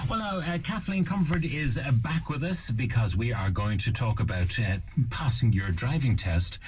Well, now, Kathleen Comfort is back with us because we are going to talk about passing your driving test.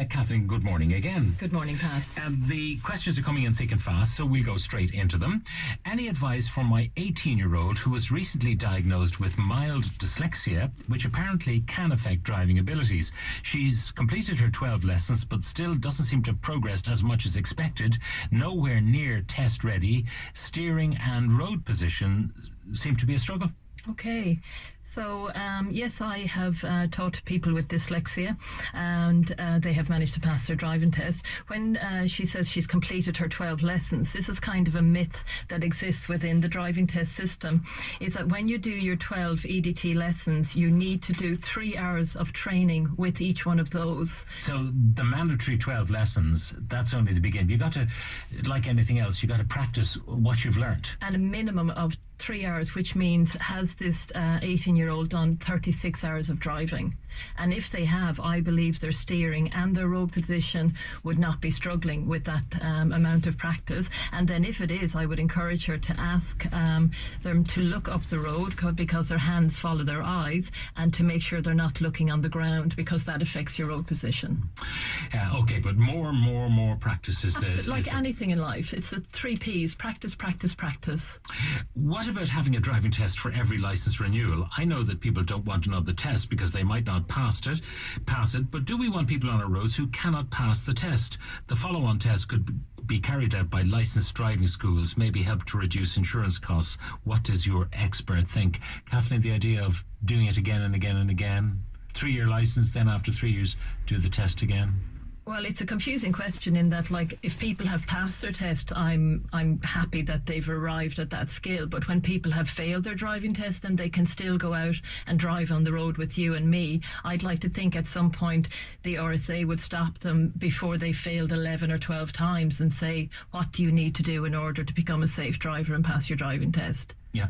Kathleen, good morning again. Good morning, Pat. The questions are coming in thick and fast, so we'll go straight into them. Any advice for my 18-year-old who was recently diagnosed with mild dyslexia, which apparently can affect driving abilities? She's completed her 12 lessons, but still doesn't seem to have progressed as much as expected. Nowhere near test ready. Steering and road position seem to be a struggle. Okay, so yes, I have taught people with dyslexia, and they have managed to pass their driving test. When she says she's completed her 12 lessons, this is kind of a myth that exists within the driving test system, is that when you do your 12 EDT lessons, you need to do 3 hours of training with each one of those. So the mandatory 12 lessons, that's only the beginning. You've got to, like anything else, you've got to practice what you've learnt. And a minimum of 3 hours, which means has this 18-year-old done 36 hours of driving? And if they have, I believe their steering and their road position would not be struggling with that amount of practice. And then if it is, I would encourage her to ask them to look up the road, because their hands follow their eyes, and to make sure they're not looking on the ground, because that affects your road position. Okay, but more practice is like anything in life. It's the 3 Ps: practice, practice, practice. What about having a driving test for every licence renewal? I know that people don't want another test because they might not pass it, but do we want people on our roads who cannot pass the test? The follow-on test could be carried out by licensed driving schools, maybe help to reduce insurance costs. What does your expert think? Kathleen, the idea of doing it again and again and again, 3-year licence, then after 3 years do the test again? Well, it's a confusing question in that, like, if people have passed their test, I'm happy that they've arrived at that skill. But when people have failed their driving test and they can still go out and drive on the road with you and me, I'd like to think at some point the RSA would stop them before they failed 11 or 12 times and say, what do you need to do in order to become a safe driver and pass your driving test? Yeah.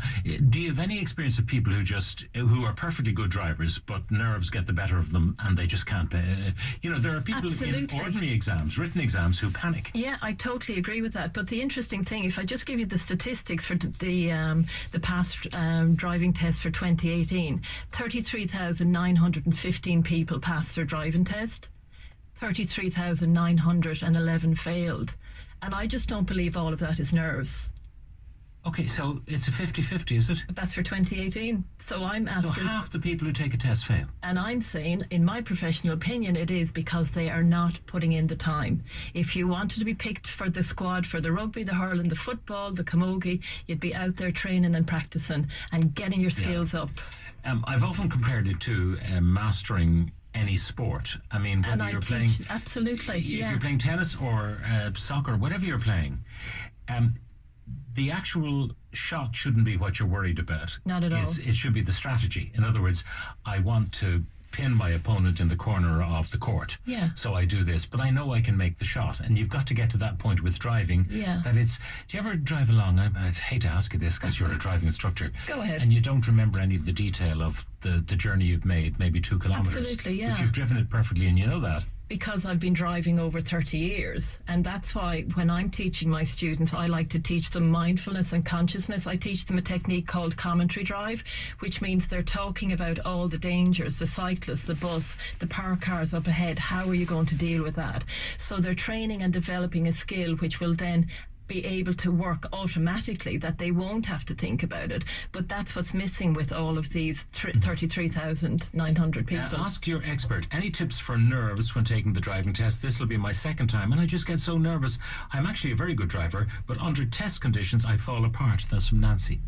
Do you have any experience of people who are perfectly good drivers, but nerves get the better of them and they just can't? There are people Absolutely. in ordinary exams, written exams, who panic. Yeah, I totally agree with that. But the interesting thing, if I just give you the statistics for the past driving test for 2018, 33,915 people passed their driving test, 33,911 failed, and I just don't believe all of that is nerves. Okay, so it's a 50-50, is it? But that's for 2018. So I'm asking... So half the people who take a test fail? And I'm saying, in my professional opinion, it is because they are not putting in the time. If you wanted to be picked for the squad for the rugby, the hurling, the football, the camogie, you'd be out there training and practicing and getting your skills up. I've often compared it to mastering any sport. I mean, whether you're playing... Absolutely, if yeah. you're playing tennis or soccer, whatever you're playing... the actual shot shouldn't be what you're worried about. Not at all. It should be the strategy. In other words, I want to pin my opponent in the corner of the court. Yeah. So I do this, but I know I can make the shot. And you've got to get to that point with driving. Yeah. Do you ever drive along? I'd hate to ask you this because you're a driving instructor. Go ahead. And you don't remember any of the detail of the journey you've made, maybe 2 kilometres. Absolutely, yeah. But you've driven it perfectly and you know that. Because I've been driving over 30 years. And that's why when I'm teaching my students, I like to teach them mindfulness and consciousness. I teach them a technique called commentary drive, which means they're talking about all the dangers, the cyclists, the bus, the parked cars up ahead. How are you going to deal with that? So they're training and developing a skill which will then be able to work automatically, that they won't have to think about it. But that's what's missing with all of these 33,900 people. Ask your expert. Any tips for nerves when taking the driving test? This will be my 2nd time and I just get so nervous. I'm actually a very good driver, but under test conditions I fall apart. That's from Nancy.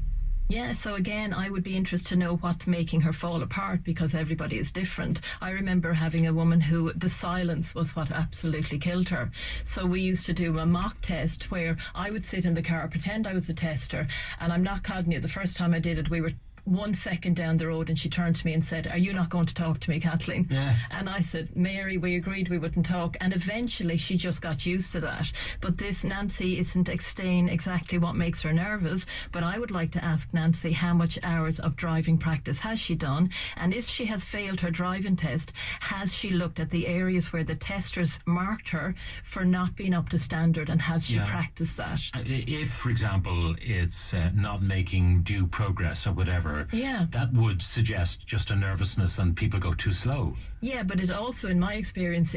Yeah, so again, I would be interested to know what's making her fall apart, because everybody is different. I remember having a woman who the silence was what absolutely killed her. So we used to do a mock test where I would sit in the car, pretend I was a tester, and I'm not kidding you, the first time I did it, we were 1 second down the road and she turned to me and said, "Are you not going to talk to me, Kathleen?" Yeah. And I said, "Mary, we agreed we wouldn't talk." And eventually she just got used to that. But this Nancy isn't explaining exactly what makes her nervous. But I would like to ask Nancy, how much hours of driving practice has she done? And if she has failed her driving test, has she looked at the areas where the testers marked her for not being up to standard, and has she practiced that? If, for example, it's not making due progress or whatever, that would suggest just a nervousness and people go too slow. Yeah, but it also, in my experience,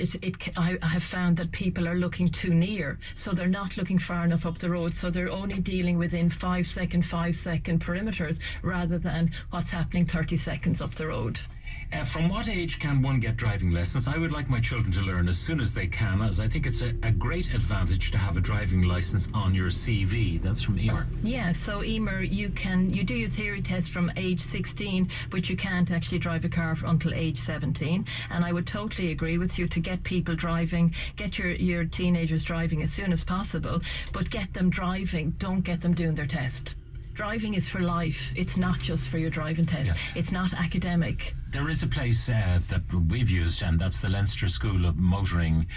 I have found that people are looking too near, so they're not looking far enough up the road, so they're only dealing within 5 second perimeters rather than what's happening 30 seconds up the road. From what age can one get driving lessons? I would like my children to learn as soon as they can, as I think it's a great advantage to have a driving license on your CV. That's from Emer. Yeah, so Emer, you do your theory test from age 16, but you can't actually drive a car until age 17. And I would totally agree with you to get people driving, get your teenagers driving as soon as possible, but get them driving, don't get them doing their test. Driving is for life. It's not just for your driving test. Yeah. It's not academic. There is a place that we've used, and that's the Leinster School of Motoring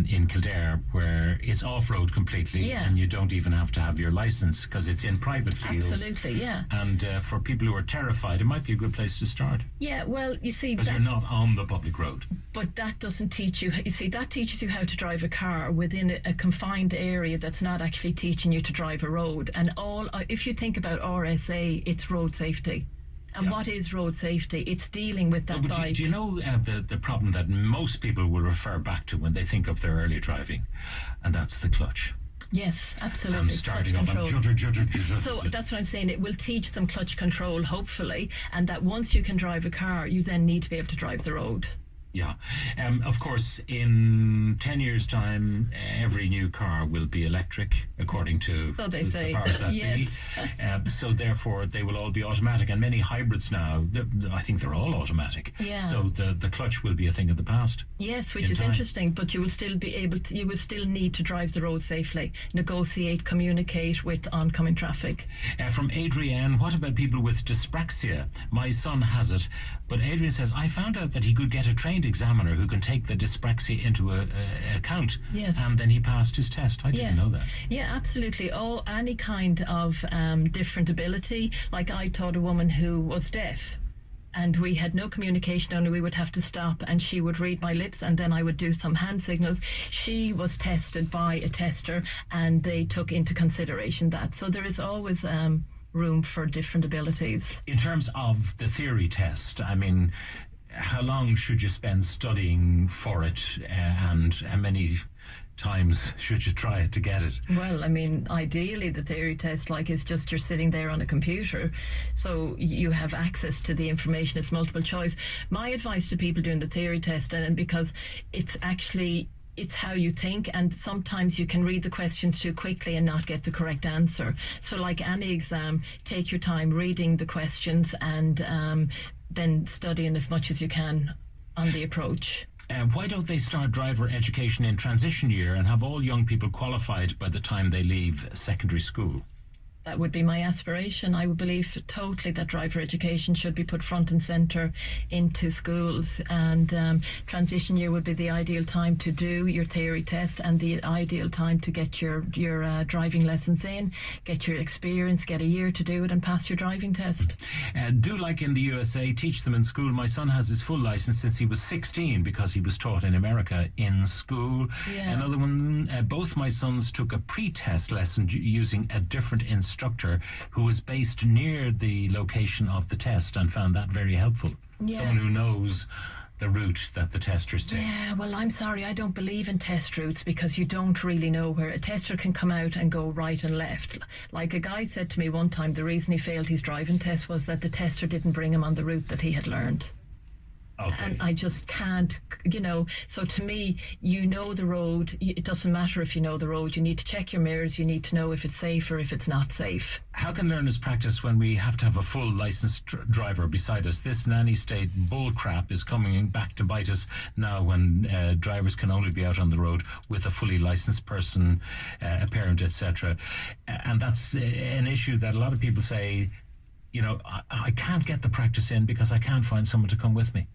in Kildare, where it's off-road completely, and you don't even have to have your licence because it's in private fields. Absolutely, yeah. And for people who are terrified, it might be a good place to start. Yeah, well, you see... Because you're not on the public road. But that doesn't teach you... You see, that teaches you how to drive a car within a confined area that's not actually teaching you to drive a road. And if you think about RSA, it's road safety. And what is road safety? It's dealing with that bike. Do you know the problem that most people will refer back to when they think of their early driving? And that's the clutch. Yes, absolutely. And starting up and judder. So that's what I'm saying. It will teach them clutch control, hopefully, and that once you can drive a car, you then need to be able to drive the road. Yeah. Of course, in 10 years' time, every new car will be electric, according to the powers that be. So therefore, they will all be automatic. And many hybrids now, I think they're all automatic. Yeah. So the clutch will be a thing of the past. Yes, which is interesting, but you will still be able to, you will still need to drive the road safely, negotiate, communicate with oncoming traffic. From Adrienne, what about people with dyspraxia? My son has it, but Adrienne says, I found out that he could get a trained examiner who can take the dyspraxia into account. Yes. And then he passed his test. I didn't know that. Yeah, absolutely. Any kind of different ability. Like I taught a woman who was deaf, and we had no communication, only we would have to stop and she would read my lips and then I would do some hand signals. She was tested by a tester and they took into consideration that. So there is always room for different abilities. In terms of the theory test, I mean, how long should you spend studying for it, and how many times should you try it to get it? Well, I mean, ideally the theory test is just you're sitting there on a computer, so you have access to the information. It's multiple choice. My advice to people doing the theory test, and because it's how you think, and sometimes you can read the questions too quickly and not get the correct answer. So like any exam, take your time reading the questions and then studying as much as you can on the approach. Why don't they start driver education in transition year and have all young people qualified by the time they leave secondary school? That would be my aspiration. I would believe totally that driver education should be put front and centre into schools, and transition year would be the ideal time to do your theory test and the ideal time to get your driving lessons in, get your experience, get a year to do it and pass your driving test. Do like in the USA, teach them in school. My son has his full licence since he was 16 because he was taught in America in school. Yeah. Another one, both my sons took a pre-test lesson using a different instructor who was based near the location of the test and found that very helpful. Yeah. Someone who knows the route that the testers take. Yeah, well, I'm sorry, I don't believe in test routes because you don't really know where a tester can come out and go right and left. Like a guy said to me one time, the reason he failed his driving test was that the tester didn't bring him on the route that he had learned. Okay. And I just can't, so to me, the road. It doesn't matter if you know the road. You need to check your mirrors. You need to know if it's safe or if it's not safe. How can learners practice when we have to have a full licensed driver beside us? This nanny state bull crap is coming back to bite us now when drivers can only be out on the road with a fully licensed person, a parent, etc. And that's an issue that a lot of people say I can't get the practice in because I can't find someone to come with me.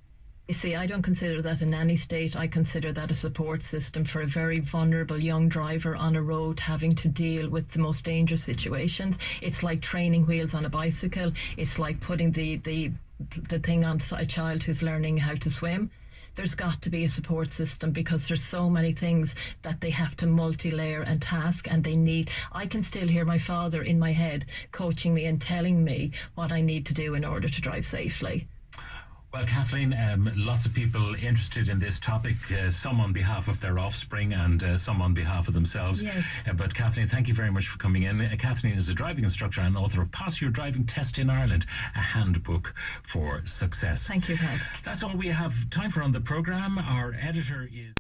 You see, I don't consider that a nanny state. I consider that a support system for a very vulnerable young driver on a road having to deal with the most dangerous situations. It's like training wheels on a bicycle. It's like putting the thing on a child who's learning how to swim. There's got to be a support system because there's so many things that they have to multi-layer and task, and they need. I can still hear my father in my head coaching me and telling me what I need to do in order to drive safely. Well, Kathleen, lots of people interested in this topic, some on behalf of their offspring and some on behalf of themselves. Yes. But Kathleen, thank you very much for coming in. Kathleen is a driving instructor and author of Pass Your Driving Test in Ireland, a handbook for success. Thank you, Pat. That's all we have time for on the programme. Our editor is...